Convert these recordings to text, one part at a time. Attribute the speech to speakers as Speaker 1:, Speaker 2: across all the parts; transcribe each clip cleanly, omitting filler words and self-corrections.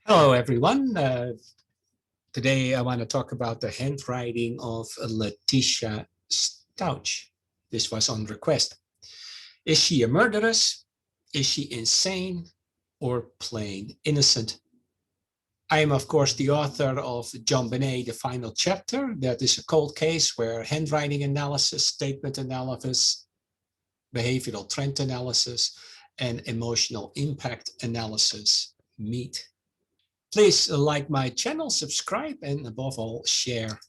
Speaker 1: Hello, everyone. Today I want to talk about the handwriting of Leticia Stauch. This was on request. Is she a murderess? Is she insane or plain innocent? I am, of course, the author of John Benet, The Final Chapter. That is a cold case where handwriting analysis, statement analysis, behavioral trend analysis, and emotional impact analysis meet. Please like my channel, subscribe, and above all, share.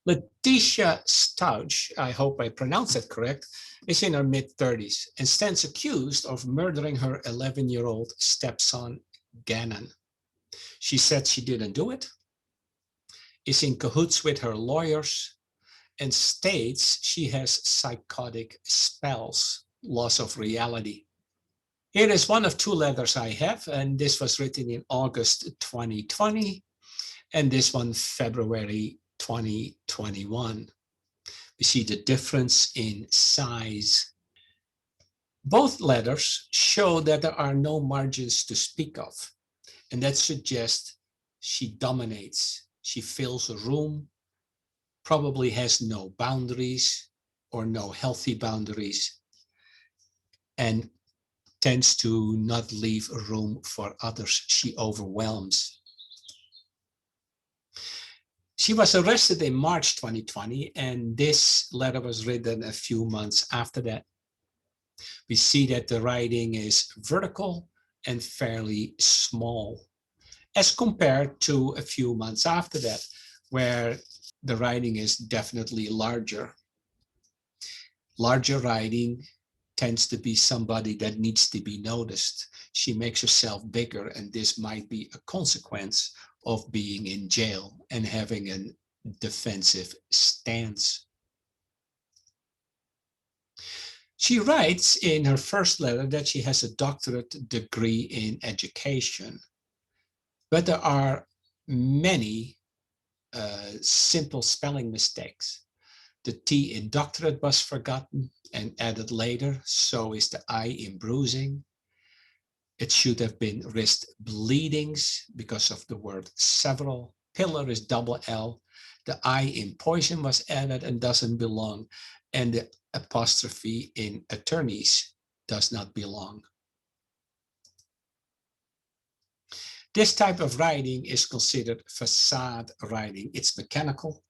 Speaker 1: Leticia Stauch, I hope I pronounced that correct, is in her mid-30s and stands accused of murdering her 11-year-old stepson, Gannon. She said she didn't do it, is in cahoots with her lawyers, and states she has psychotic spells, loss of reality. Here is one of two letters I have, and this was written in August 2020, and this one February 2021. We see the difference in size. Both letters show that there are no margins to speak of, and that suggests she dominates. She fills a room, probably has no boundaries or no healthy boundaries, and tends to not leave room for others. She overwhelms. She was arrested in March 2020, and this letter was written a few months after that. We see that the writing is vertical and fairly small, as compared to a few months after that, where the writing is definitely larger. Larger writing tends to be somebody that needs to be noticed. She makes herself bigger, and this might be a consequence of being in jail and having a defensive stance. She writes in her first letter that she has a doctorate degree in education, but there are many simple spelling mistakes. The T in doctorate was forgotten and added later, so is the I in bruising. It should have been wrist bleedings because of the word several. Pillar is double L. The I in poison was added and doesn't belong. And the apostrophe in attorneys does not belong. This type of writing is considered facade writing. It's mechanical.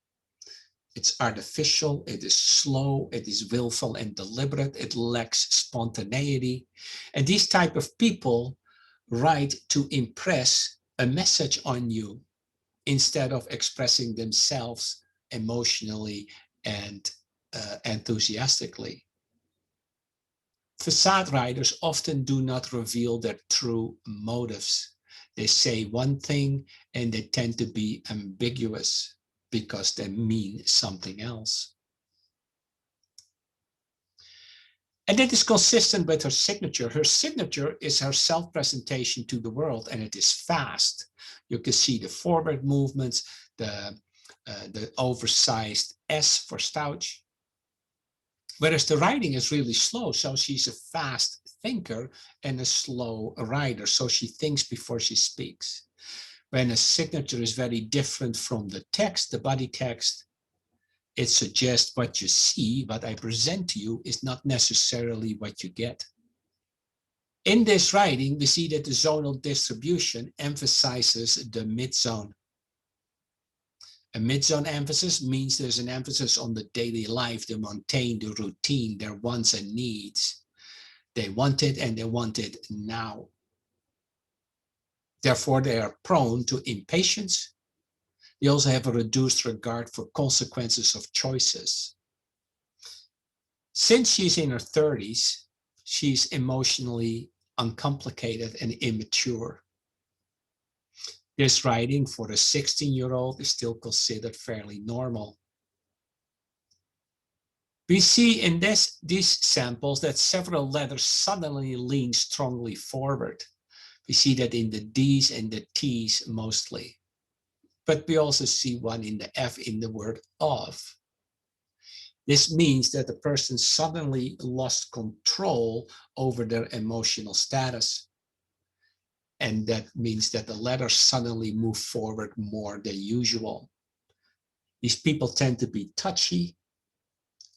Speaker 1: It's artificial, it is slow, it is willful and deliberate, it lacks spontaneity. And these type of people write to impress a message on you instead of expressing themselves emotionally and enthusiastically. Facade writers often do not reveal their true motives. They say one thing and they tend to be ambiguous because they mean something else. And that is consistent with her signature. Her signature is her self-presentation to the world, and it is fast. You can see the forward movements, the oversized S for Stauch, whereas the writing is really slow. So she's a fast thinker and a slow writer. So she thinks before she speaks. When a signature is very different from the text, the body text, it suggests what you see, what I present to you is not necessarily what you get. In this writing, we see that the zonal distribution emphasizes the mid-zone. A mid-zone emphasis means there's an emphasis on the daily life, the mundane, the routine, their wants and needs. They want it and they want it now. Therefore, they are prone to impatience. They also have a reduced regard for consequences of choices. Since she's in her 30s, she's emotionally uncomplicated and immature. This writing for a 16-year-old is still considered fairly normal. We see in these samples that several letters suddenly lean strongly forward. We see that in the D's and the T's mostly. But we also see one in the F in the word of. This means that the person suddenly lost control over their emotional status. and that means that the letters suddenly move forward more than usual. These people tend to be touchy,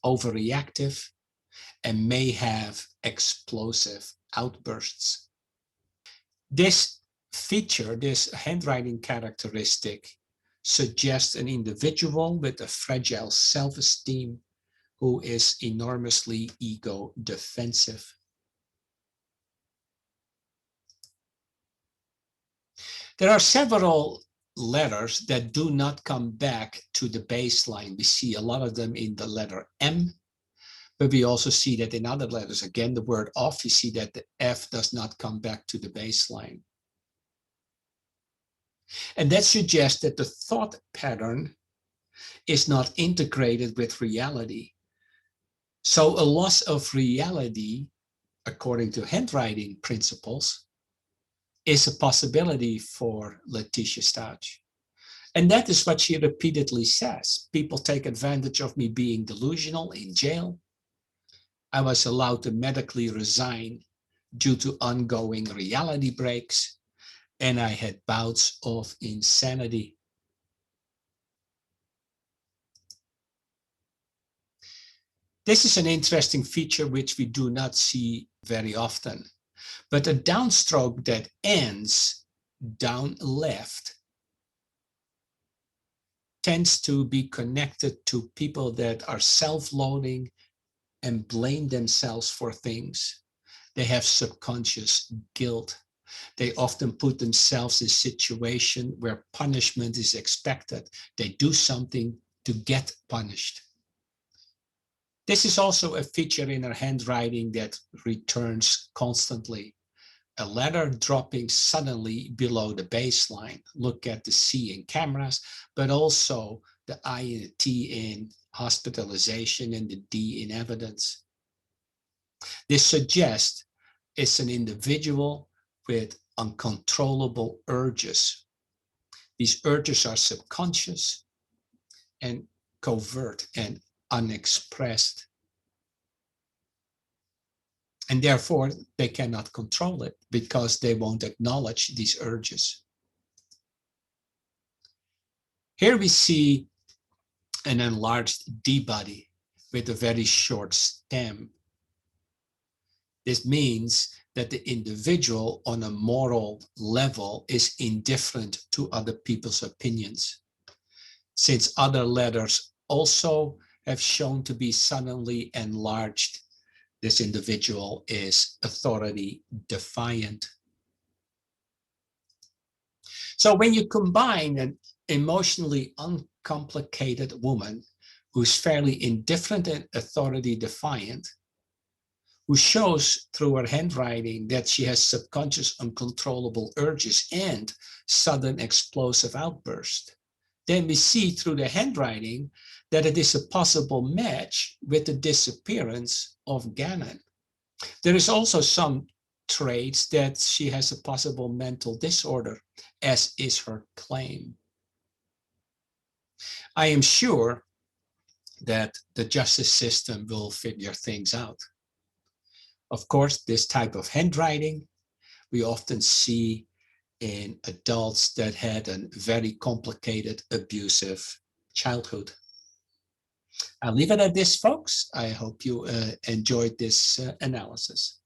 Speaker 1: overreactive, and may have explosive outbursts. This feature, this handwriting characteristic, suggests an individual with a fragile self-esteem who is enormously ego defensive. There are several letters that do not come back to the baseline. We see a lot of them in the letter M, but we also see that in other letters. Again, the word off, you see that the F does not come back to the baseline. And that suggests that the thought pattern is not integrated with reality. So a loss of reality, according to handwriting principles, is a possibility for Leticia Stauch. And that is what she repeatedly says. People take advantage of me being delusional in jail. I was allowed to medically resign due to ongoing reality breaks, and I had bouts of insanity. This is an interesting feature which we do not see very often, but a downstroke that ends down left tends to be connected to people that are self-loathing and blame themselves for things. They have subconscious guilt. They often put themselves in a situation where punishment is expected. They do something to get punished. This is also a feature in her handwriting that returns constantly. A letter dropping suddenly below the baseline. Look at the C in cameras, but also the I and the T in hospitalization and the D in evidence. This suggests it's an individual with uncontrollable urges. These urges are subconscious and covert and unexpressed. And therefore, they cannot control it because they won't acknowledge these urges. Here we see an enlarged D body with a very short stem. This means that the individual on a moral level is indifferent to other people's opinions. Since other letters also have shown to be suddenly enlarged, this individual is authority defiant. So when you combine an emotionally uncomplicated woman who's fairly indifferent and authority defiant, who shows through her handwriting that she has subconscious uncontrollable urges and sudden explosive outbursts, then we see through the handwriting that it is a possible match with the disappearance of Gannon. There is also some traits that she has a possible mental disorder, as is her claim. I am sure that the justice system will figure things out. Of course, this type of handwriting we often see in adults that had a very complicated, abusive childhood. I'll leave it at this, folks. I hope you enjoyed this analysis.